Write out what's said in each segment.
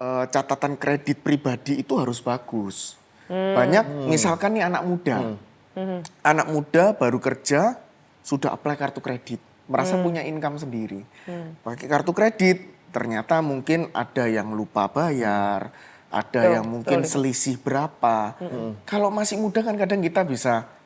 catatan kredit pribadi itu harus bagus. Banyak misalkan nih anak muda. Anak muda baru kerja sudah apply kartu kredit, merasa punya income sendiri. Pakai kartu kredit, ternyata mungkin ada yang lupa bayar, ada yang mungkin selisih berapa. Kalau masih muda kan kadang kita bisa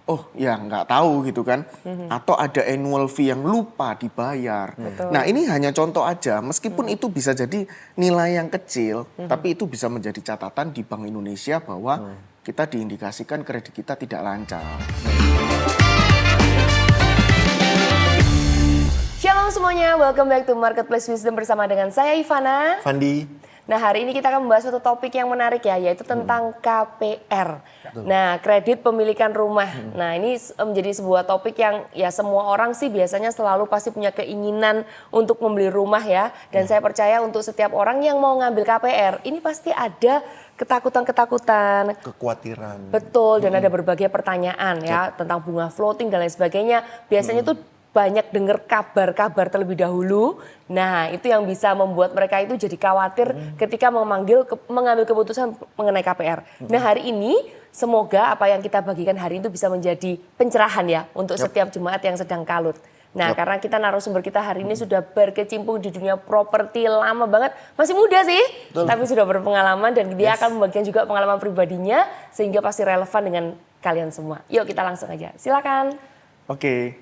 oh ya nggak tahu gitu kan. Atau ada annual fee yang lupa dibayar. Nah ini hanya contoh aja, meskipun itu bisa jadi nilai yang kecil, tapi itu bisa menjadi catatan di Bank Indonesia bahwa kita diindikasikan kredit kita tidak lancar. Shalom semuanya, welcome back to Marketplace Wisdom bersama dengan saya Ivana. Fandi. Nah hari ini kita akan membahas satu topik yang menarik ya, yaitu tentang KPR. Nah kredit pemilikan rumah. Nah ini menjadi sebuah topik yang ya semua orang sih biasanya selalu pasti punya keinginan untuk membeli rumah ya. Dan saya percaya untuk setiap orang yang mau ngambil KPR, ini pasti ada ketakutan-ketakutan. Kekhawatiran. Betul, dan ada berbagai pertanyaan ya tentang bunga floating dan lain sebagainya. Biasanya tuh banyak dengar kabar-kabar terlebih dahulu. Nah, itu yang bisa membuat mereka itu jadi khawatir ketika mengambil keputusan mengenai KPR. Nah, hari ini semoga apa yang kita bagikan hari ini bisa menjadi pencerahan ya untuk setiap jemaat yang sedang kalut. Nah, karena kita narasumber kita hari ini sudah berkecimpung di dunia properti lama banget. Masih muda sih, tapi sudah berpengalaman dan dia akan membagikan juga pengalaman pribadinya sehingga pasti relevan dengan kalian semua. Yuk kita langsung aja, silakan. Oke,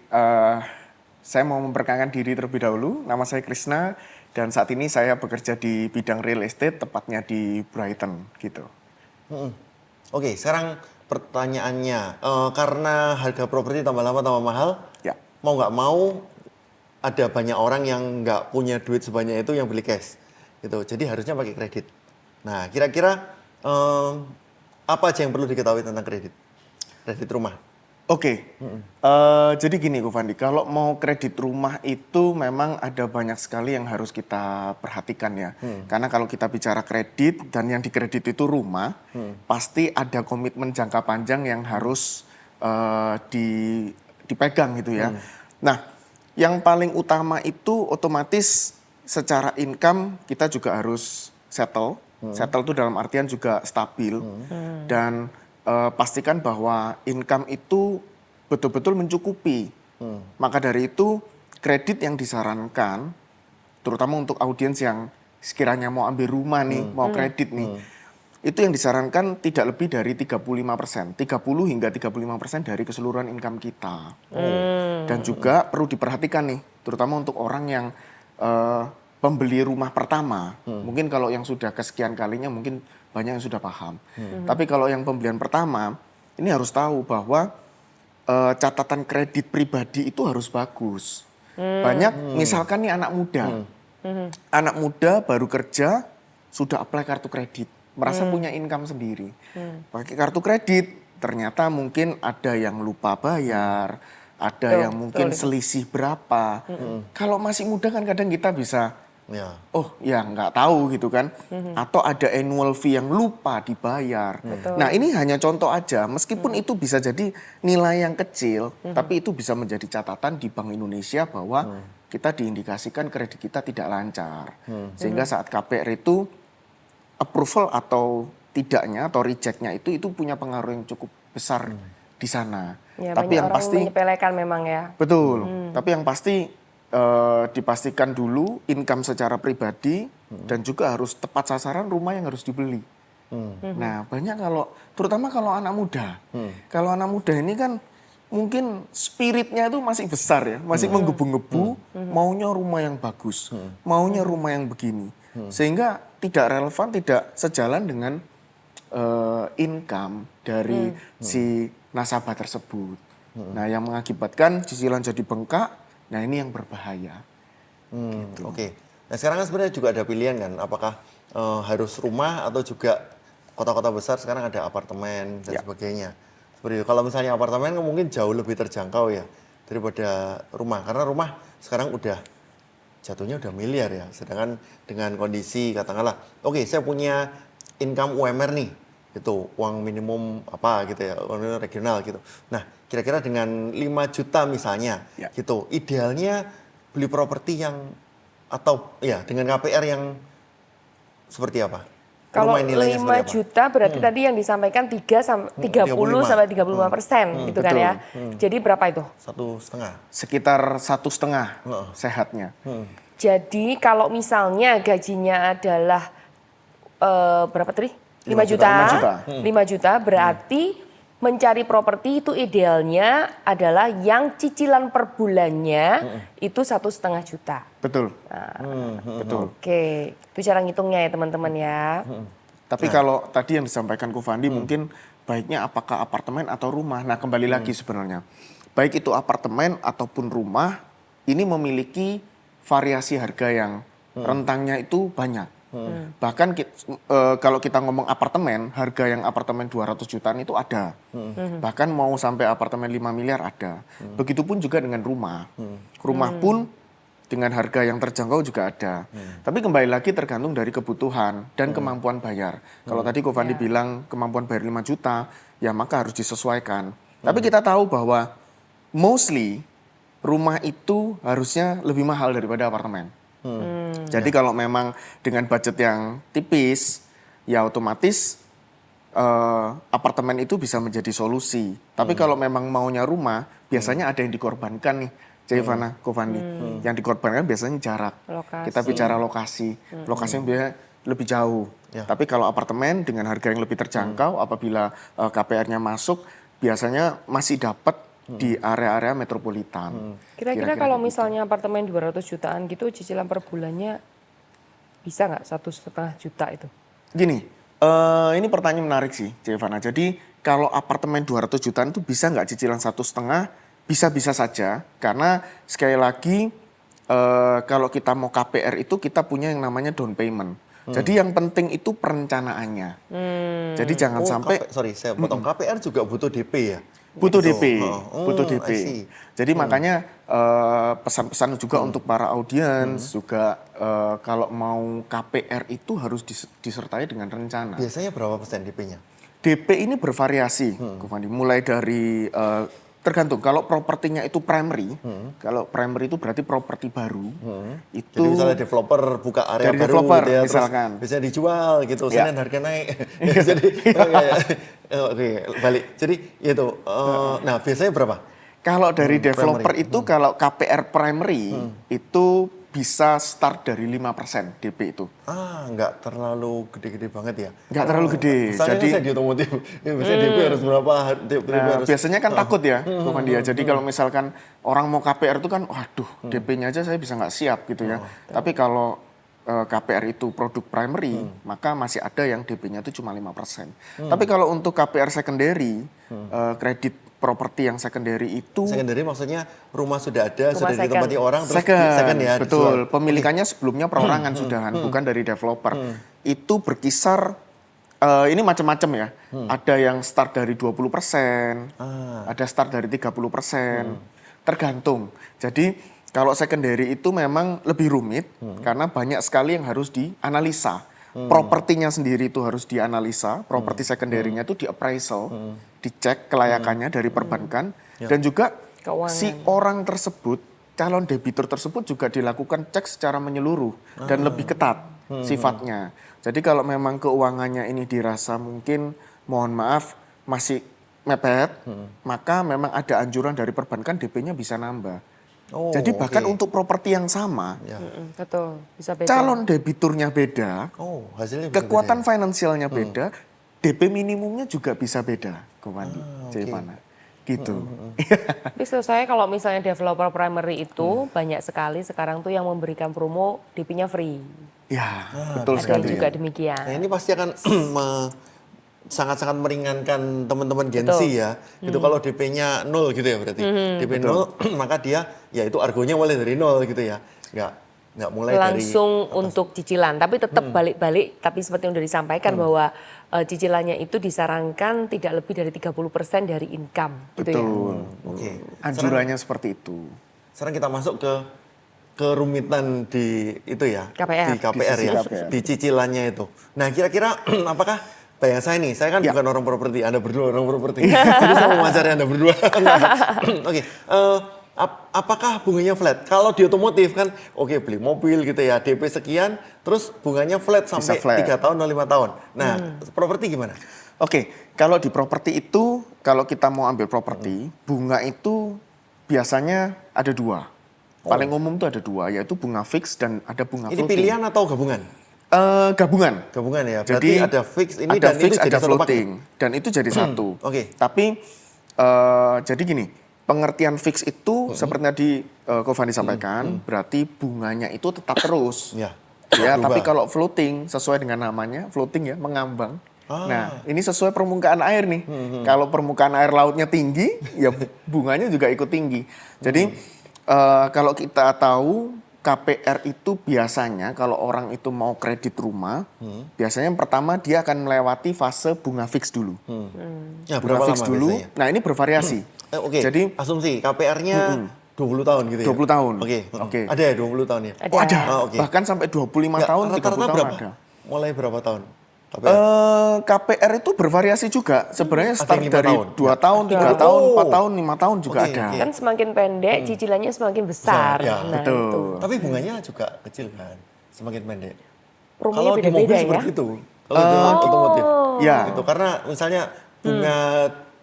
saya mau memperkenalkan diri terlebih dahulu. Nama saya Krisna dan saat ini saya bekerja di bidang real estate, tepatnya di Brighton gitu. Oke, sekarang pertanyaannya, karena harga properti tambah lama tambah mahal, mau nggak mau ada banyak orang yang nggak punya duit sebanyak itu yang beli cash, gitu. Jadi harusnya pakai kredit. Nah, kira-kira apa aja yang perlu diketahui tentang kredit rumah? Oke, jadi gini Fandi, kalau mau kredit rumah itu memang ada banyak sekali yang harus kita perhatikan ya. Karena kalau kita bicara kredit dan yang dikredit itu rumah, pasti ada komitmen jangka panjang yang harus dipegang gitu ya. Nah, yang paling utama itu otomatis secara income kita juga harus settle. Settle itu dalam artian juga stabil dan pastikan bahwa income itu betul-betul mencukupi. Maka dari itu kredit yang disarankan, terutama untuk audiens yang sekiranya mau ambil rumah nih, mau kredit nih, itu yang disarankan tidak lebih dari 35%, 30 hingga 35% dari keseluruhan income kita. Dan juga perlu diperhatikan nih, terutama untuk orang yang pembeli rumah pertama. Mungkin kalau yang sudah kesekian kalinya mungkin banyak yang sudah paham. Tapi kalau yang pembelian pertama, ini harus tahu bahwa catatan kredit pribadi itu harus bagus. Banyak misalkan nih anak muda. Anak muda baru kerja sudah apply kartu kredit, merasa punya income sendiri. Pakai kartu kredit, ternyata mungkin ada yang lupa bayar, ada yang mungkin selisih berapa. Kalau masih muda kan kadang kita bisa oh ya nggak tahu gitu kan. Atau ada annual fee yang lupa dibayar. Nah ini hanya contoh aja, meskipun itu bisa jadi nilai yang kecil, tapi itu bisa menjadi catatan di Bank Indonesia bahwa kita diindikasikan kredit kita tidak lancar. Sehingga saat KPR itu approval atau tidaknya atau rejectnya itu punya pengaruh yang cukup besar di sana. Ya, tapi yang orang pasti menyepelekan memang ya. Betul. Tapi yang pasti dipastikan dulu income secara pribadi dan juga harus tepat sasaran rumah yang harus dibeli. Nah banyak terutama kalau anak muda. Kalau anak muda ini kan mungkin spiritnya itu masih besar ya, masih menggebu-gebu, maunya rumah yang bagus, maunya rumah yang begini. Sehingga tidak relevan, tidak sejalan dengan income dari si nasabah tersebut. Nah yang mengakibatkan cicilan jadi bengkak. Nah ini yang berbahaya. Gitu. Oke. Nah sekarang kan sebenarnya juga ada pilihan kan, apakah harus rumah atau juga kota-kota besar sekarang ada apartemen dan sebagainya. Seperti itu. Kalau misalnya apartemen kan mungkin jauh lebih terjangkau ya daripada rumah, karena rumah sekarang udah jatuhnya udah miliar ya. Sedangkan dengan kondisi katakanlah, oke saya punya income UMR nih, itu uang minimum apa gitu ya, uang regional gitu. Nah kira-kira dengan 5 juta misalnya gitu, idealnya beli properti yang atau ya dengan KPR yang seperti apa? Kalau Rumah nilainya 5 seperti apa? juta berarti tadi yang disampaikan 30 sampai 35% gitu kan betul. ya. Jadi berapa itu? 1,5. Sekitar 1,5 sehatnya. Jadi kalau misalnya gajinya adalah berapa tadi? 5 juta. 5 juta. 5 juta berarti mencari properti itu idealnya adalah yang cicilan per bulannya itu 1,5 juta. Betul. Betul. Oke, itu cara ngitungnya ya teman-teman ya. Tapi kalau tadi yang disampaikan Ko Fandi mungkin baiknya apakah apartemen atau rumah. Nah, kembali lagi sebenarnya. Baik itu apartemen ataupun rumah, ini memiliki variasi harga yang rentangnya itu banyak. Bahkan kalau kita ngomong apartemen, harga yang apartemen 200 jutaan itu ada. Bahkan mau sampai apartemen 5 miliar ada. Begitupun juga dengan rumah. Rumah pun dengan harga yang terjangkau juga ada. Tapi kembali lagi tergantung dari kebutuhan dan kemampuan bayar. Kalau tadi Ko Fandi bilang kemampuan bayar 5 juta, ya maka harus disesuaikan. Tapi kita tahu bahwa mostly rumah itu harusnya lebih mahal daripada apartemen. Jadi kalau memang dengan budget yang tipis, ya otomatis apartemen itu bisa menjadi solusi. Tapi kalau memang maunya rumah, biasanya ada yang dikorbankan nih, Ivana, Ko Fandi. Yang dikorbankan biasanya jarak. Lokasi. Kita bicara lokasi. Lokasinya biasanya lebih jauh. Ya. Tapi kalau apartemen dengan harga yang lebih terjangkau, apabila KPR-nya masuk, biasanya masih dapat di area-area metropolitan. Kira-kira kalau misalnya apartemen 200 jutaan gitu cicilan per bulannya bisa nggak 1,5 juta itu? Gini, ini pertanyaan menarik sih, Ivana. Jadi kalau apartemen 200 jutaan itu bisa nggak cicilan 1,5? Bisa-bisa saja, karena sekali lagi kalau kita mau KPR itu kita punya yang namanya down payment. Jadi yang penting itu perencanaannya. Jadi jangan sampai Sorry, saya potong. KPR juga butuh DP ya? butuh Gitu. DP, Oh, butuh I DP. see. Jadi makanya pesan-pesan juga untuk para audiens juga kalau mau KPR itu harus disertai dengan rencana. Biasanya berapa persen DP-nya? DP ini bervariasi, Ko Fandi. Mulai dari tergantung kalau propertinya itu primary, kalau primary itu berarti properti baru, itu Jadi misalnya developer buka area Dari baru developer, gitu ya, misalkan. terus bisa dijual gitu, Ya. Senin harga naik. Jadi oke, balik. Jadi itu. Nah, biasanya berapa? kalau dari developer primary. itu kalau KPR primary itu bisa start dari 5% DP itu. Nggak terlalu gede-gede banget ya? Nggak terlalu gede. Misalnya Jadi saya di otomotif, ya biasanya DP harus berapa? DP nah, harus biasanya kan takut ya, Ko Fandi ya. Jadi kalau misalkan orang mau KPR itu kan, waduh, DP-nya aja saya bisa nggak siap gitu ya. Tapi kalau KPR itu produk primary, maka masih ada yang DP-nya itu cuma 5%. Tapi kalau untuk KPR secondary, kredit properti yang secondary itu secondary maksudnya rumah sudah ada, Rumah sudah second. ditempati orang, terus second, second ya, betul. dijual. Pemilikannya sebelumnya perorangan sudahan, bukan dari developer. Itu berkisar ini macam-macam ya. Ada yang start dari 20%, ada start dari 30%. Tergantung. Jadi kalau secondary itu memang lebih rumit karena banyak sekali yang harus dianalisa. Propertinya sendiri itu harus dianalisa, properti secondary-nya itu di appraisal, dicek kelayakannya dari perbankan, dan juga Keuangan. si orang tersebut, calon debitur tersebut juga dilakukan cek secara menyeluruh dan lebih ketat sifatnya. Jadi kalau memang keuangannya ini dirasa mungkin mohon maaf masih mepet, maka memang ada anjuran dari perbankan DP-nya bisa nambah. Oh, Jadi bahkan oke. untuk properti yang sama, Betul, bisa beda. calon debiturnya beda, Oh, hasilnya bisa kekuatan finansialnya beda, DP minimumnya juga bisa beda, Ko Fandi, Ivana. Gitu. Tapi setahu saya kalau misalnya developer primary itu banyak sekali sekarang tuh yang memberikan promo DP-nya free. Ya, betul Ada sekali. juga demikian. Nah, ini pasti akan sangat-sangat meringankan teman-teman Gen Z Betul. ya. Gitu kalau DP-nya 0 gitu ya berarti. DP 0 maka dia ya itu argonya mulai dari 0 gitu ya. Nggak mulai Langsung dari untuk cicilan, tapi tetap balik-balik. Tapi seperti yang sudah disampaikan bahwa cicilannya itu disarankan tidak lebih dari 30% dari income. Gitu ya. Betul. Oke. Anjurannya seperti itu. Sekarang kita masuk ke kerumitan di itu ya. KPR. Di KPR Di sisi ya. KPR. Di cicilannya itu. Nah, kira-kira apakah bayang saya nih, saya kan Ya. bukan orang properti, Anda berdua orang properti. Jadi saya mau wawancara Anda berdua. Oke, apakah bunganya flat? Kalau di otomotif kan, oke beli mobil gitu ya, DP sekian, terus bunganya flat sampai flat. 3 tahun atau 5 tahun. Nah, properti gimana? Oke, kalau di properti itu, kalau kita mau ambil properti, bunga itu biasanya ada 2. Paling umum itu ada 2, yaitu bunga fix dan ada bunga Ini floating. pilihan atau gabungan? Gabungan. Gabungan ya. Jadi Berarti ada fix ini ada dan fix, itu jadi ada satu floating, paket. dan itu jadi satu. Oke. Tapi jadi gini, pengertian fix itu seperti tadi Ko Fandi sampaikan, berarti bunganya itu tetap terus. Ya. Ya, Berubah. tapi kalau floating sesuai dengan namanya, floating ya, mengambang. Ah. Nah, ini sesuai permukaan air nih. Kalau permukaan air lautnya tinggi, ya bunganya juga ikut tinggi. Jadi kalau kita tahu KPR itu biasanya kalau orang itu mau kredit rumah, biasanya yang pertama dia akan melewati fase bunga fix dulu. Ya, Bunga berapa fix lama dulu. biasanya? Nah, ini bervariasi. Oke. Jadi asumsi KPR-nya 20 tahun gitu ya. 20 tahun. Oke. Oke. Ada ya 20 tahun ya? Ada. oh, ada. Ah, oke. Bahkan sampai 25 tahun, 30 rata-rata tahun berapa? ada. Mulai berapa tahun? KPR? KPR itu bervariasi juga. Sebenarnya Ada start yang 5 dari tahun? 2 tahun, 3 Oh. tahun, 4 tahun, 5 tahun juga Oke, ada. oke. Kan semakin pendek, cicilannya semakin besar. Besar, ya. Nah, Betul. itu. Tapi bunganya juga kecil kan, semakin pendek. Rumahnya Kalau di mobil beda-beda ya. seperti itu. Kalau di otomotif. Ya. Itu karena misalnya bunga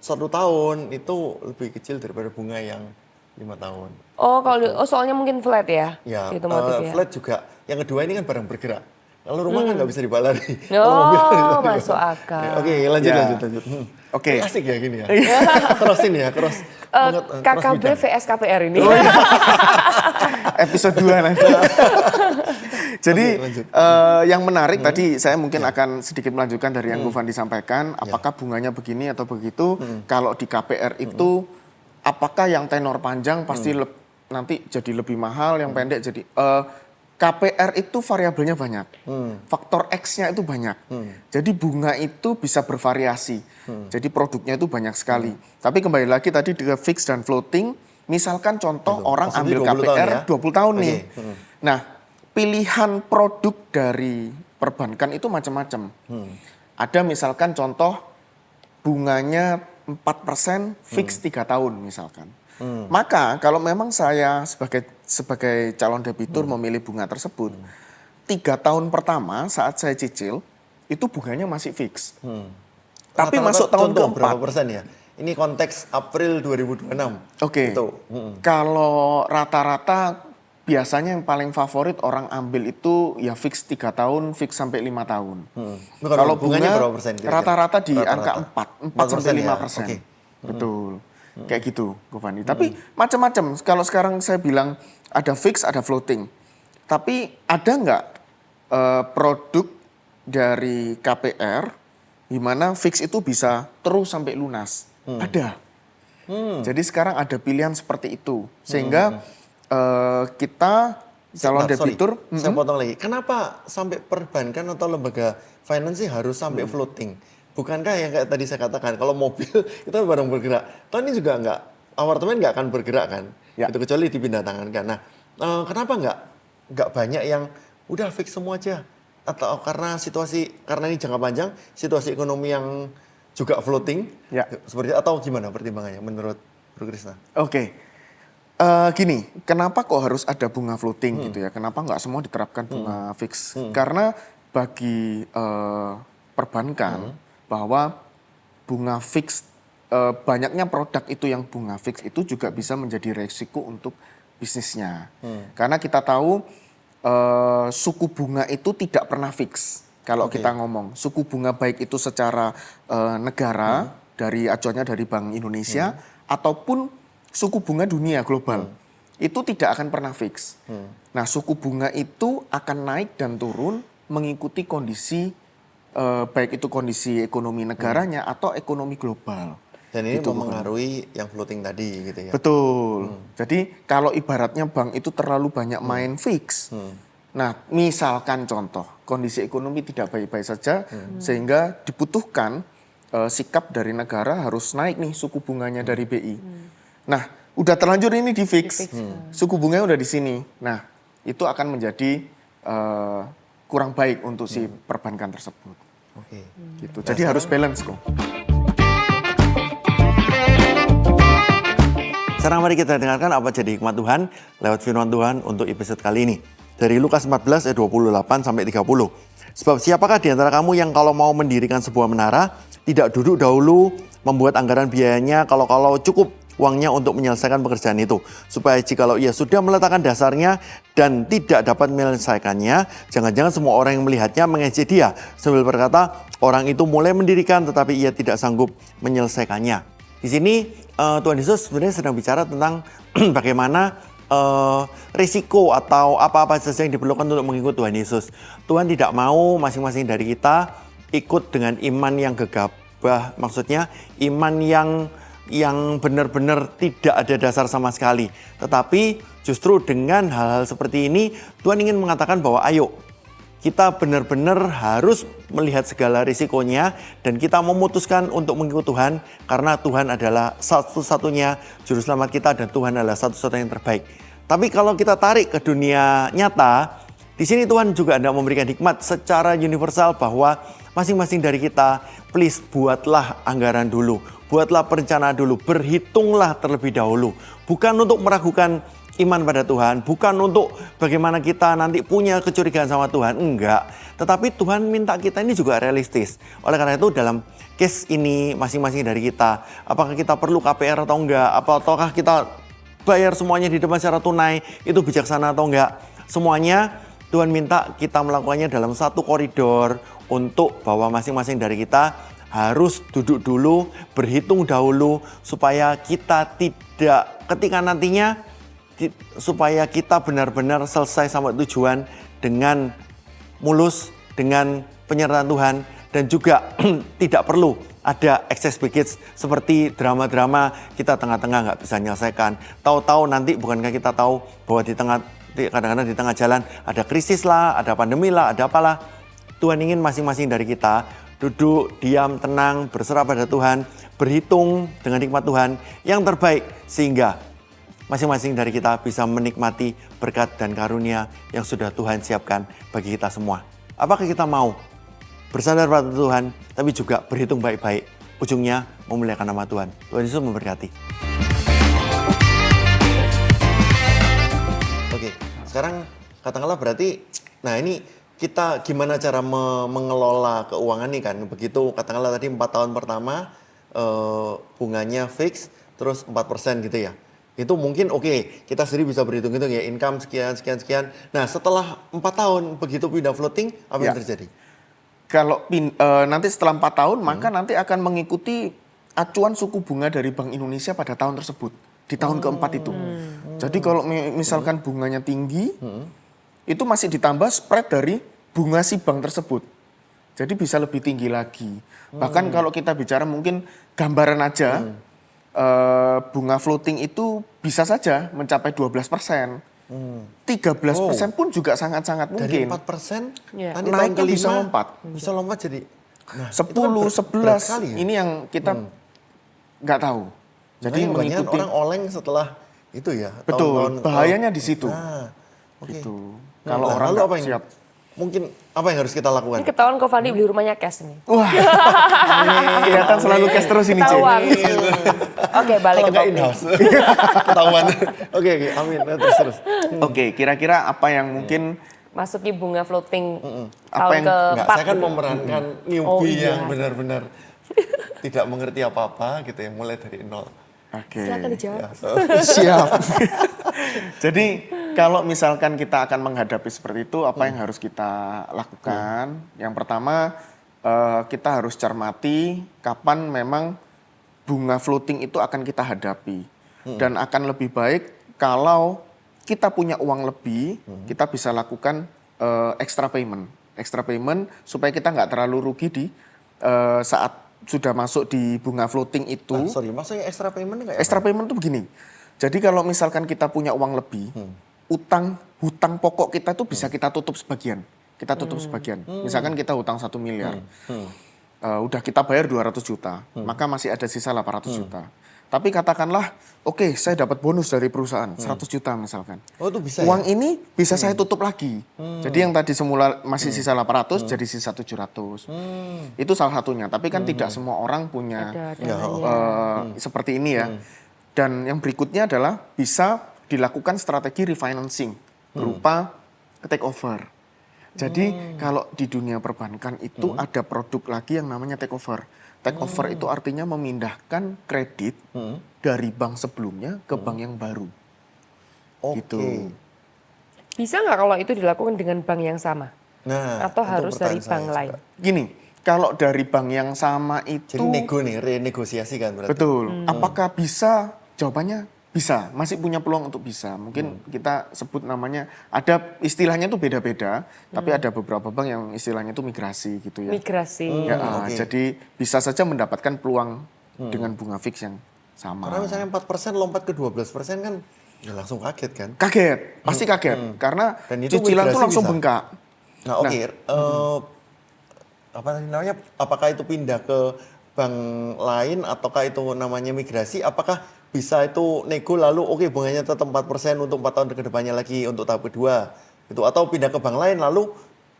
1 tahun itu lebih kecil daripada bunga yang 5 tahun. Oh, soalnya mungkin flat ya, Ya, di otomotif ya. flat juga. Yang kedua ini kan barang bergerak. Kalau rumah kan nggak bisa dibalari. Kalau mobil kan bisa Oh, dibalari. masuk akal. Oke, lanjut, Ya. lanjut. Oke. Ini asik ya gini ya. Cross ini ya, cross. KKB vs KPR ini. Episode 2 nanti. Jadi Oke, lanjut. yang menarik tadi saya mungkin akan sedikit melanjutkan dari yang Bu Fandi sampaikan. Apakah bunganya begini atau begitu? Kalau di KPR itu, apakah yang tenor panjang pasti nanti jadi lebih mahal, yang pendek jadi... KPR itu variabelnya banyak, faktor X-nya itu banyak. Jadi bunga itu bisa bervariasi. Jadi produknya itu banyak sekali. Tapi kembali lagi tadi ke fix dan floating, misalkan contoh orang Maksudnya ambil 20 tahun KPR ya? 20 tahun nih. Oke. Nah, pilihan produk dari perbankan itu macam-macam. Ada misalkan contoh bunganya 4% fix 3 tahun misalkan. Maka kalau memang saya sebagai calon debitur memilih bunga tersebut, 3 tahun pertama saat saya cicil itu bunganya masih fix. Tapi Rata-rata masuk tahun contoh keempat. berapa persen ya? Ini konteks April 2026. Oke. Itu. Kalau rata-rata biasanya yang paling favorit orang ambil itu ya fix 3 tahun, fix sampai 5 tahun. Bukan, Kalau bunganya bunga berapa persen kira-kira? rata-rata di Rata-rata. angka 4 sampai 5%. ya? Oke. Betul. Kayak gitu, Ko Fandi. Tapi macam-macam. Kalau sekarang saya bilang ada fix, ada floating. Tapi ada nggak produk dari KPR di mana fix itu bisa terus sampai lunas? Ada. Jadi sekarang ada pilihan seperti itu. Sehingga kita calon Bentar, debitur... sorry, saya potong lagi. Kenapa sampai perbankan atau lembaga finance sih harus sampai floating? Bukankah yang kayak tadi saya katakan, kalau mobil itu barang bergerak, toh ini juga nggak, apartemen nggak akan bergerak kan, Ya. itu kecuali dipindah tangankan. Nah, kenapa nggak banyak yang udah fix semua aja? Atau karena ini jangka panjang, situasi ekonomi yang juga floating, Ya. seperti atau gimana pertimbangannya menurut Bro Krisna? Oke. Gini, kenapa kok harus ada bunga floating gitu ya? Kenapa nggak semua diterapkan bunga fix? Karena bagi perbankan bahwa bunga fix, banyaknya produk itu yang bunga fix itu juga bisa menjadi resiko untuk bisnisnya. Karena kita tahu suku bunga itu tidak pernah fix. Kalau kita ngomong suku bunga baik itu secara negara dari acuannya dari Bank Indonesia ataupun suku bunga dunia global itu tidak akan pernah fix. Nah, suku bunga itu akan naik dan turun mengikuti kondisi baik itu kondisi ekonomi negaranya atau ekonomi global. Dan ini Gitu, mempengaruhi yang floating tadi gitu ya? Betul. Jadi kalau ibaratnya bank itu terlalu banyak main fix. Nah, misalkan contoh kondisi ekonomi tidak baik-baik saja sehingga dibutuhkan sikap dari negara harus naik nih suku bunganya dari BI. Nah, udah terlanjur ini di fix. Suku bunganya udah di sini. Nah, itu akan menjadi kurang baik untuk si perbankan tersebut. Oke. Gitu. Jadi harus balance kok. Sekarang mari kita dengarkan apa jadi hikmat Tuhan lewat firman Tuhan untuk episode kali ini. Dari Lukas 14 ayat 28 sampai 30. Sebab siapakah di antara kamu yang kalau mau mendirikan sebuah menara, tidak duduk dahulu membuat anggaran biayanya kalau cukup uangnya untuk menyelesaikan pekerjaan itu. Supaya jikalau ia sudah meletakkan dasarnya dan tidak dapat menyelesaikannya, jangan-jangan semua orang yang melihatnya mengejek dia. Sambil berkata, orang itu mulai mendirikan tetapi ia tidak sanggup menyelesaikannya. Di sini Tuhan Yesus sebenarnya sedang bicara tentang bagaimana risiko atau apa-apa saja yang diperlukan untuk mengikut Tuhan Yesus. Tuhan tidak mau masing-masing dari kita ikut dengan iman yang gegabah, maksudnya iman yang benar-benar tidak ada dasar sama sekali. Tetapi justru dengan hal-hal seperti ini Tuhan ingin mengatakan bahwa ayo kita benar-benar harus melihat segala risikonya dan kita memutuskan untuk mengikut Tuhan karena Tuhan adalah satu-satunya juru selamat kita dan Tuhan adalah satu-satunya yang terbaik. Tapi kalau kita tarik ke dunia nyata, di sini Tuhan juga hendak memberikan hikmat secara universal bahwa masing-masing dari kita, please buatlah anggaran dulu, buatlah perencanaan dulu, berhitunglah terlebih dahulu. Bukan untuk meragukan iman pada Tuhan, bukan untuk bagaimana kita nanti punya kecurigaan sama Tuhan, enggak. Tetapi Tuhan minta kita ini juga realistis. Oleh karena itu dalam case ini masing-masing dari kita, apakah kita perlu KPR atau enggak, ataukah kita bayar semuanya di depan secara tunai, itu bijaksana atau enggak. Semuanya Tuhan minta kita melakukannya dalam satu koridor untuk bahwa masing-masing dari kita harus duduk dulu, berhitung dahulu supaya kita tidak ketika nantinya supaya kita benar-benar selesai sampai tujuan dengan mulus, dengan penyertaan Tuhan, dan juga tidak perlu ada excess baggage seperti drama-drama kita tengah-tengah nggak bisa menyelesaikan. Tahu-tahu nanti bukankah kita tahu bahwa kadang-kadang di tengah jalan ada krisis lah, ada pandemi lah, ada apalah. Tuhan ingin masing-masing dari kita duduk, diam, tenang, berserah pada Tuhan, berhitung dengan nikmat Tuhan yang terbaik sehingga masing-masing dari kita bisa menikmati berkat dan karunia yang sudah Tuhan siapkan bagi kita semua. Apakah kita mau bersandar pada Tuhan, tapi juga berhitung baik-baik, ujungnya memuliakan nama Tuhan. Tuhan Yesus memberkati. Oke, sekarang katakanlah berarti, nah ini kita gimana cara mengelola keuangan nih kan? Begitu katakanlah tadi 4 tahun pertama bunganya fix, terus 4% gitu ya. Itu mungkin oke, kita sendiri bisa berhitung-hitung ya, income sekian. Nah setelah 4 tahun begitu pindah floating, apa yang terjadi? Kalau nanti setelah 4 tahun, maka nanti akan mengikuti acuan suku bunga dari Bank Indonesia pada tahun tersebut, di tahun keempat itu. Jadi kalau misalkan bunganya tinggi, itu masih ditambah spread dari bunga si bank tersebut. Jadi bisa lebih tinggi lagi. Bahkan kalau kita bicara mungkin gambaran aja, bunga floating itu bisa saja mencapai 12%. 13% pun juga sangat-sangat mungkin. Dari 4%, Ya. nanti tahun Naiknya kelima bisa lompat. Bisa lompat jadi 10, 11, kali ya? ini yang kita nggak tahu. Jadi Makanya kebanyakan mengikuti. orang oleng setelah itu ya. Betul, bahayanya di situ. Nah, oke. Gitu. Nah, Kalau orang lalu nggak apa yang siap. mungkin apa yang harus kita lakukan? Ini ketahuan kok Fandi beli rumahnya cash nih. Wah, kelihatan selalu cash terus ini, Cek. Ketahuan. Oke, balik Kalau ke nggak topik. in-house, ketahuan. Oke, amin. Nah, terus. Oke, kira-kira apa yang mungkin Masuki bunga floating Apa tahun yang- Enggak, keempat. saya kan memerankan newbie Oh, iya. yang benar-benar tidak mengerti apa-apa gitu ya, mulai dari nol. Oke. Silakan dijawab. Ya, Siap. Jadi kalau misalkan kita akan menghadapi seperti itu, apa yang harus kita lakukan? Yang pertama, kita harus cermati kapan memang bunga floating itu akan kita hadapi. Dan akan lebih baik kalau kita punya uang lebih, kita bisa lakukan extra payment. Extra payment supaya kita nggak terlalu rugi di saat sudah masuk di bunga floating itu. sorry, maksudnya extra payment nggak ya? Extra payment itu begini. Jadi kalau misalkan kita punya uang lebih, hutang pokok kita tuh bisa kita tutup sebagian. Kita tutup sebagian. Misalkan kita hutang 1 miliar. Udah kita bayar 200 juta, maka masih ada sisa 800 juta. Tapi katakanlah, oke, saya dapat bonus dari perusahaan 100 juta misalkan. Oh, itu bisa Uang ya? ini bisa saya tutup lagi. Jadi yang tadi semula masih sisa 800 jadi sisa 700. Itu salah satunya. Tapi kan tidak semua orang punya Ada Ya, dananya. seperti ini ya. Dan yang berikutnya adalah bisa dilakukan strategi refinancing berupa take over. Jadi kalau di dunia perbankan itu ada produk lagi yang namanya take over. Take over itu artinya memindahkan kredit dari bank sebelumnya ke bank yang baru. Oke. Gitu. Bisa nggak kalau itu dilakukan dengan bank yang sama? Nah, Atau itu harus dari pertanyaan saya bank lain? juga. Gini, kalau dari bank yang sama itu Jadi nego nih, renegosiasi kan berarti. betul. Apakah bisa? Jawabannya bisa. Masih punya peluang untuk bisa. Mungkin kita sebut namanya ada istilahnya tuh beda-beda, tapi ada beberapa bank yang istilahnya itu migrasi gitu ya. Migrasi. Ya, oke. jadi bisa saja mendapatkan peluang dengan bunga fix yang sama. Karena misalnya 4% lompat ke 12% kan ya langsung kaget kan. Kaget, pasti kaget. Karena Dan itu cicilan tuh migrasi langsung bisa. bengkak. Nah, oke. Apa namanya? Apakah itu pindah ke bank lain ataukah itu namanya migrasi? Apakah bisa itu nego lalu oke bunganya tetap 4% untuk 4 tahun ke depannya lagi untuk tahap kedua gitu atau pindah ke bank lain lalu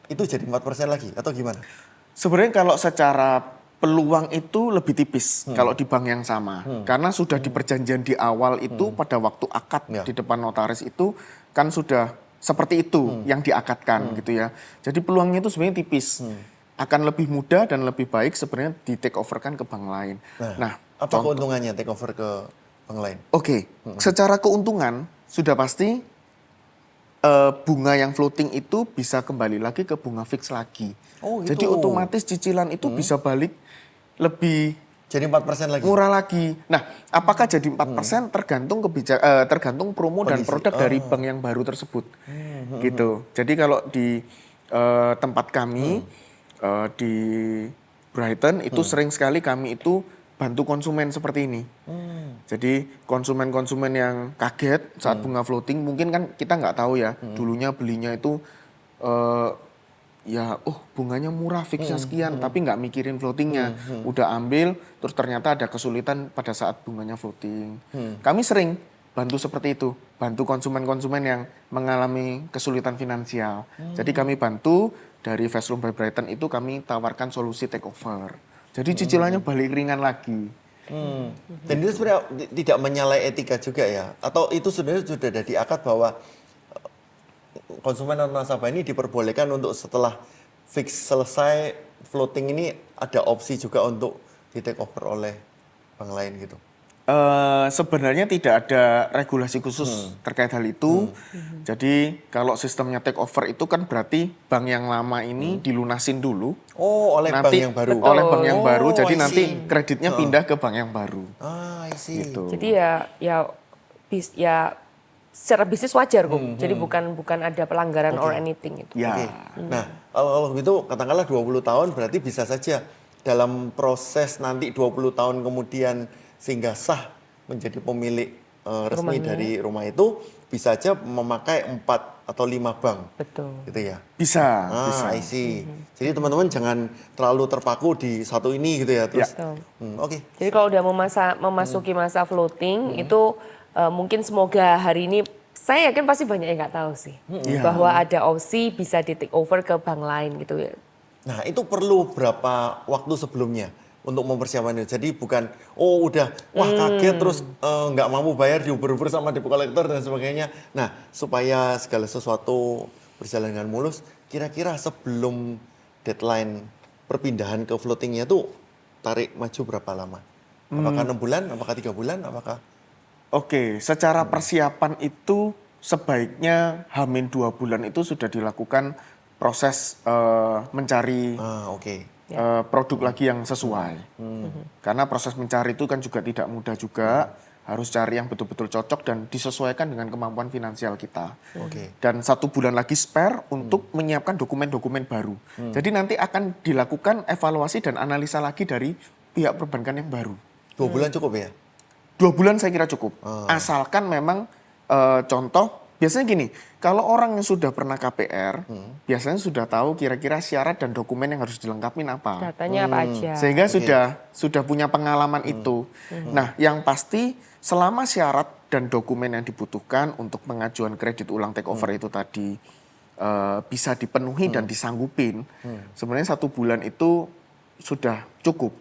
itu jadi 4% lagi atau gimana? Sebenarnya kalau secara peluang itu lebih tipis kalau di bank yang sama. Karena sudah di perjanjian di awal itu pada waktu akad Ya. di depan notaris itu kan sudah seperti itu yang diakadkan gitu ya. Jadi peluangnya itu sebenarnya tipis. Akan lebih mudah dan lebih baik sebenarnya di take over kan ke bank lain. Nah, Apa keuntungannya take over ke bank lain? oke, secara keuntungan sudah pasti bunga yang floating itu bisa kembali lagi ke bunga fix lagi. Oh, Jadi gitu. otomatis cicilan itu bisa balik lebih Jadi 4% lagi. murah lagi. Nah, apakah jadi 4% tergantung tergantung promo dan Kondisi. produk dari bank yang baru tersebut. Gitu. Jadi kalau di tempat kami di Brighton itu sering sekali kami itu bantu konsumen seperti ini. Jadi konsumen-konsumen yang kaget saat bunga floating mungkin kan kita nggak tahu ya. Dulunya belinya itu ya bunganya murah fixnya sekian tapi nggak mikirin floatingnya. Udah ambil terus ternyata ada kesulitan pada saat bunganya floating. Kami sering bantu seperti itu. Bantu konsumen-konsumen yang mengalami kesulitan finansial. Jadi kami bantu dari Fast Loan by Brighton itu kami tawarkan solusi take over. Jadi cicilannya balik ringan lagi. Dan itu sebenarnya tidak menyalahi etika juga ya? Atau itu sebenarnya sudah ada di akad bahwa konsumen dan nasabah ini diperbolehkan untuk setelah fix selesai floating ini ada opsi juga untuk di take over oleh bank lain gitu? Sebenarnya tidak ada regulasi khusus terkait hal itu. Jadi kalau sistemnya take over itu kan berarti bank yang lama ini dilunasin dulu. Oh, oleh bank yang baru? Oleh bank yang baru. Oh, Jadi I nanti see. kreditnya pindah ke bank yang baru. Ah, I see. Gitu. Jadi ya secara bisnis wajar kok. Jadi bukan ada pelanggaran or anything itu. Ya. Oke. Nah, kalau gitu katakanlah 20 tahun berarti bisa saja dalam proses nanti 20 tahun kemudian sehingga sah menjadi pemilik resmi Rumahnya. dari rumah itu bisa aja memakai 4 atau 5 bank. Betul. Gitu ya. Bisa. I see. Jadi teman-teman jangan terlalu terpaku di satu ini gitu ya. Terus, Betul. Oke. Jadi kalau udah memasuki masa floating itu mungkin semoga hari ini saya yakin pasti banyak yang nggak tahu sih Iya. bahwa ada opsi bisa di take over ke bank lain gitu ya. Nah, itu perlu berapa waktu sebelumnya untuk mempersiapkan itu? Jadi bukan, udah, wah kaget terus nggak mampu bayar diuber-uber sama debt collector dan sebagainya. Nah, supaya segala sesuatu berjalan dengan mulus, kira-kira sebelum deadline perpindahan ke floatingnya tuh tarik maju berapa lama? Apakah 6 bulan? Apakah 3 bulan? Apakah? Oke, secara persiapan itu sebaiknya H-2 bulan itu sudah dilakukan proses mencari Oke. produk lagi yang sesuai. Karena proses mencari itu kan juga tidak mudah juga, harus cari yang betul-betul cocok dan disesuaikan dengan kemampuan finansial kita. Oke. Dan 1 bulan lagi spare untuk menyiapkan dokumen-dokumen baru. Jadi nanti akan dilakukan evaluasi dan analisa lagi dari pihak perbankan yang baru. 2 bulan cukup ya? 2 bulan saya kira cukup. Asalkan memang contoh, biasanya gini, kalau orang yang sudah pernah KPR, biasanya sudah tahu kira-kira syarat dan dokumen yang harus dilengkapin apa. Datanya apa aja. Sehingga sudah punya pengalaman itu. Nah, yang pasti selama syarat dan dokumen yang dibutuhkan untuk pengajuan kredit ulang take over itu tadi bisa dipenuhi dan disanggupin, sebenarnya 1 bulan itu sudah cukup.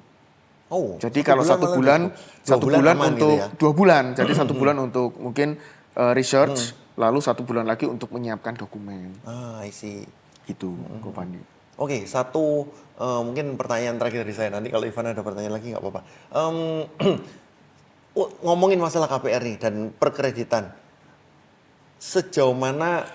Oh, Jadi kalau satu malah bulan, cukup. 2 bulan aman untuk gitu ya? 2 bulan, jadi 1 bulan untuk mungkin research, lalu 1 bulan lagi untuk menyiapkan dokumen. I see. Itu, Ko Fandi. Oke, satu mungkin pertanyaan terakhir dari saya. Nanti kalau Ivan ada pertanyaan lagi nggak apa-apa. Ngomongin masalah KPR nih dan perkreditan. Sejauh mana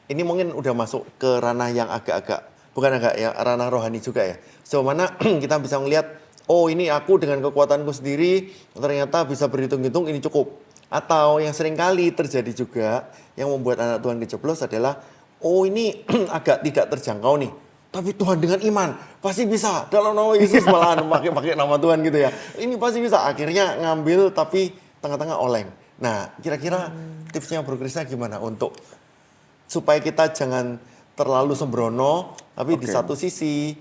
ini mungkin udah masuk ke ranah yang agak-agak bukan agak ya ranah rohani juga ya. Sejauh mana kita bisa melihat oh ini aku dengan kekuatanku sendiri ternyata bisa berhitung-hitung ini cukup. Atau yang sering kali terjadi juga yang membuat anak Tuhan kejeblos adalah oh ini agak tidak terjangkau nih. Tapi Tuhan dengan iman pasti bisa dalam nama Yesus malahan pakai nama Tuhan gitu ya. Ini pasti bisa akhirnya ngambil tapi tengah-tengah oleng. Nah, kira-kira tipsnya Bro Krisna gimana untuk supaya kita jangan terlalu sembrono, tapi di satu sisi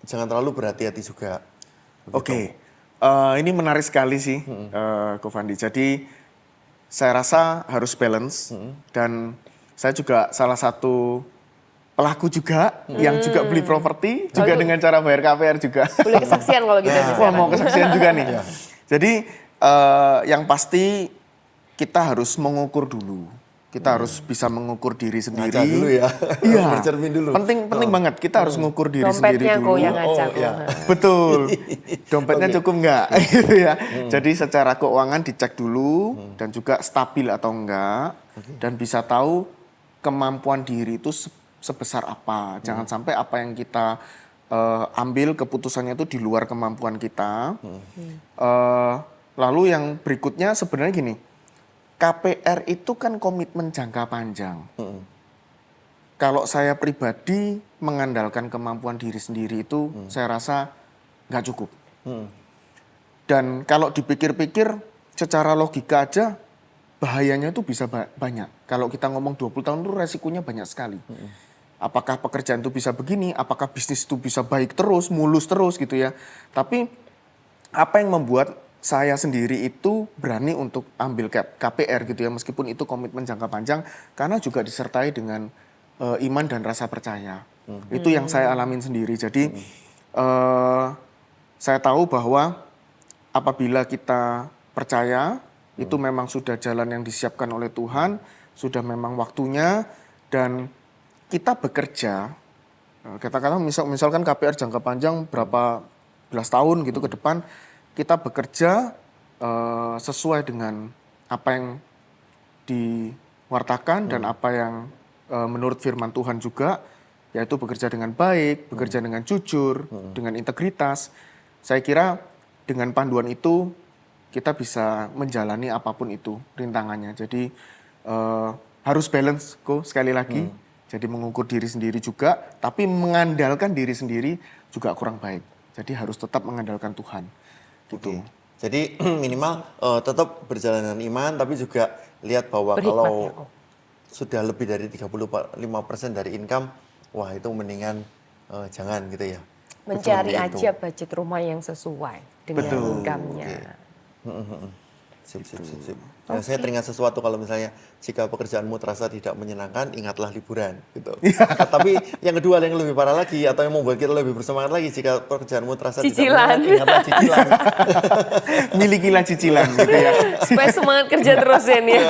jangan terlalu berhati-hati juga. Oke, ini menarik sekali sih, Ko Fandi. Jadi saya rasa harus balance dan saya juga salah satu pelaku juga yang juga beli properti juga dengan cara bayar KPR juga. Boleh kesaksian kalau gitu. Wah, mau kesaksian juga nih. Jadi yang pasti kita harus mengukur dulu. Kita harus bisa mengukur diri sendiri. Ngaca dulu ya. Iya. Bercermin dulu. Penting banget. Kita harus mengukur diri sendiri Dompetnya dulu. kok yang ngajak. iya. Betul. Dompetnya cukup nggak? Gitu ya. Jadi secara keuangan dicek dulu dan juga stabil atau enggak dan bisa tahu kemampuan diri itu sebesar apa. Jangan sampai apa yang kita ambil keputusannya itu di luar kemampuan kita. Lalu yang berikutnya sebenarnya gini. KPR itu kan komitmen jangka panjang. Kalau saya pribadi mengandalkan kemampuan diri sendiri itu saya rasa nggak cukup. Dan kalau dipikir-pikir secara logika aja bahayanya itu bisa banyak. Kalau kita ngomong 20 tahun itu resikonya banyak sekali. Apakah pekerjaan itu bisa begini, apakah bisnis itu bisa baik terus, mulus terus gitu ya. Tapi apa yang membuat saya sendiri itu berani untuk ambil KPR gitu ya, meskipun itu komitmen jangka panjang, karena juga disertai dengan iman dan rasa percaya. Itu yang saya alamin sendiri. Jadi saya tahu bahwa apabila kita percaya, itu memang sudah jalan yang disiapkan oleh Tuhan, sudah memang waktunya, dan kita bekerja, katakanlah misalkan KPR jangka panjang berapa belas tahun gitu ke depan, kita bekerja sesuai dengan apa yang diwartakan dan apa yang menurut firman Tuhan juga, yaitu bekerja dengan baik, bekerja dengan jujur, dengan integritas. Saya kira dengan panduan itu kita bisa menjalani apapun itu rintangannya. Jadi harus balance kok sekali lagi. Jadi mengukur diri sendiri juga, tapi mengandalkan diri sendiri juga kurang baik. Jadi harus tetap mengandalkan Tuhan. Gitu. Jadi minimal tetap berjalan dengan iman, tapi juga lihat bahwa Berhikmat kalau ya, sudah lebih dari 35% dari income, wah itu mendingan jangan gitu ya. Mencari Betul, aja budget rumah yang sesuai dengan Betul. income-nya. Sip. Nah, saya teringat sesuatu kalau misalnya jika pekerjaanmu terasa tidak menyenangkan, ingatlah liburan gitu. Tapi yang kedua yang lebih parah lagi atau yang membuat kita lebih bersemangat lagi jika pekerjaanmu terasa tidak Cicilan. menyenangkan, ingatlah cicilan. Milikilah cicilan gitu ya. Supaya semangat kerja terus ya nih.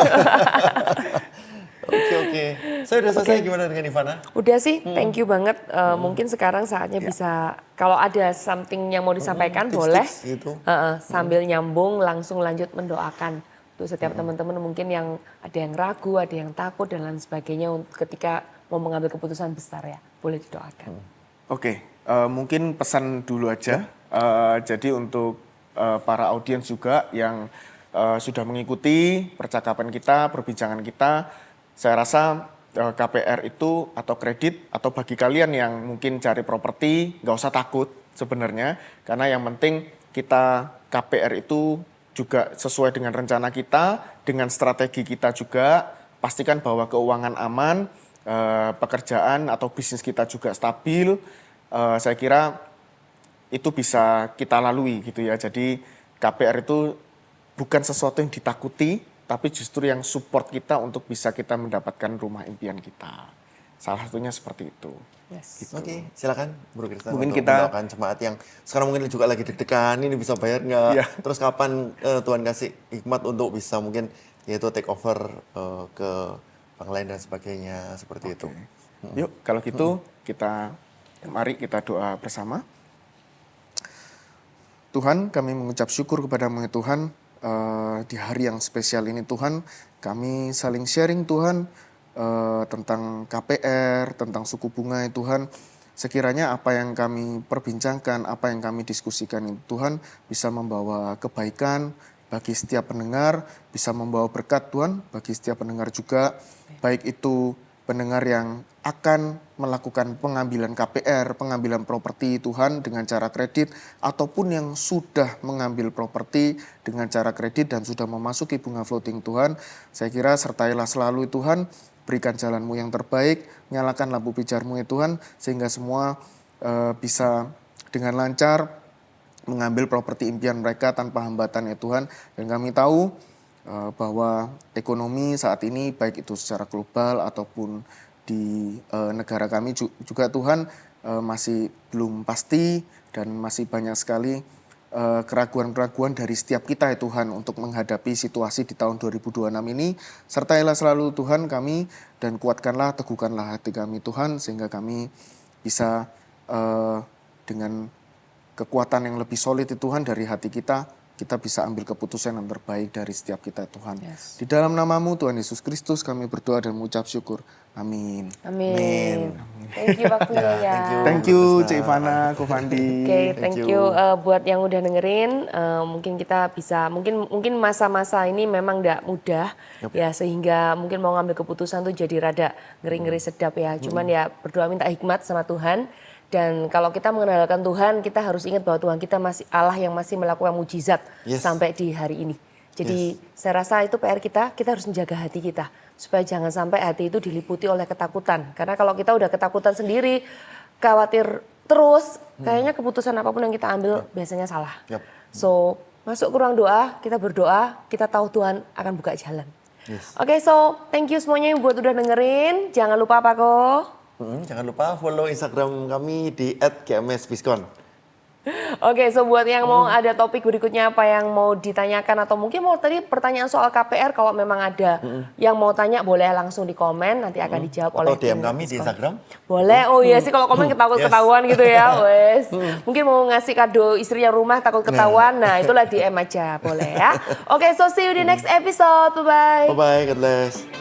Oke. Saya udah selesai. Gimana dengan Ivana? Udah sih, thank you banget. Mungkin sekarang saatnya bisa, kalau ada something yang mau disampaikan boleh. Tips-tips gitu. Sambil nyambung langsung lanjut mendoakan. Untuk setiap teman-teman mungkin yang ada yang ragu, ada yang takut dan lain sebagainya ketika mau mengambil keputusan besar ya. Boleh didoakan. Oke, mungkin pesan dulu aja. Jadi untuk para audiens juga yang sudah mengikuti percakapan kita, perbincangan kita, saya rasa KPR itu atau kredit atau bagi kalian yang mungkin cari properti nggak usah takut sebenarnya, karena yang penting kita KPR itu juga sesuai dengan rencana kita, dengan strategi kita juga, pastikan bahwa keuangan aman, pekerjaan atau bisnis kita juga stabil. Saya kira itu bisa kita lalui gitu ya. Jadi KPR itu bukan sesuatu yang ditakuti, tapi justru yang support kita untuk bisa kita mendapatkan rumah impian kita. Salah satunya seperti itu. Yes. Oke, silakan Bro Kristen Mungkin untuk kita- mendoakan jemaat yang sekarang mungkin juga lagi deg-degan, ini bisa bayar nggak? Iya. Terus kapan Tuhan kasih hikmat untuk bisa mungkin yaitu take over ke bank lain dan sebagainya seperti itu. Yuk, kalau gitu mari kita doa bersama. Tuhan, kami mengucap syukur kepadamu ya Tuhan, di hari yang spesial ini Tuhan, kami saling sharing Tuhan, tentang KPR, tentang suku bunga ya Tuhan. Sekiranya apa yang kami perbincangkan, apa yang kami diskusikan itu Tuhan bisa membawa kebaikan bagi setiap pendengar, bisa membawa berkat Tuhan bagi setiap pendengar juga, baik itu pendengar yang akan melakukan pengambilan KPR, pengambilan properti Tuhan dengan cara kredit, ataupun yang sudah mengambil properti dengan cara kredit dan sudah memasuki bunga floating Tuhan. Saya kira sertailah selalu Tuhan, berikan jalanmu yang terbaik, nyalakan lampu pijarmu ya Tuhan, sehingga semua bisa dengan lancar mengambil properti impian mereka tanpa hambatan ya Tuhan. Dan kami tahu bahwa ekonomi saat ini baik itu secara global ataupun di negara kami juga Tuhan masih belum pasti dan masih banyak sekali keraguan-keraguan dari setiap kita ya Tuhan untuk menghadapi situasi di tahun 2026 ini. Sertailah selalu Tuhan kami dan kuatkanlah, teguhkanlah hati kami Tuhan sehingga kami bisa dengan kekuatan yang lebih solid Tuhan dari hati kita bisa ambil keputusan yang terbaik dari setiap kita Tuhan. Yes. Di dalam namamu Tuhan Yesus Kristus kami berdoa dan mengucap syukur. Amin. Amin. Thank you waktunya ya. Thank you Cik Ivana, Ko Fandi. Oke, thank you buat yang udah dengerin. Mungkin kita bisa, mungkin masa-masa ini memang tidak mudah ya, sehingga mungkin mau ngambil keputusan tuh jadi rada ngeri-ngeri sedap ya. Cuman ya berdoa minta hikmat sama Tuhan. Dan kalau kita mengenalkan Tuhan, kita harus ingat bahwa Tuhan kita masih Allah yang masih melakukan mujizat sampai di hari ini. Jadi saya rasa itu PR kita harus menjaga hati kita. Supaya jangan sampai hati itu diliputi oleh ketakutan. Karena kalau kita udah ketakutan sendiri, khawatir terus, kayaknya keputusan apapun yang kita ambil biasanya salah. So, masuk ke ruang doa, kita berdoa, kita tahu Tuhan akan buka jalan. Oke, so thank you semuanya yang buat udah dengerin. Jangan lupa apa kok? Jangan lupa follow Instagram kami di @gmsbiskon. Oke, so buat yang mau ada topik berikutnya apa yang mau ditanyakan atau mungkin mau tadi pertanyaan soal KPR, kalau memang ada yang mau tanya boleh langsung di komen, nanti akan dijawab oleh Atau DM tim kami di Biskon. Instagram. Boleh, oh iya sih kalau komen ketahuan gitu ya, wes. Mungkin mau ngasih kado istrinya rumah takut ketahuan, nah itulah DM aja, boleh ya. Oke, so see you di next episode, bye-bye. Bye-bye, God bless.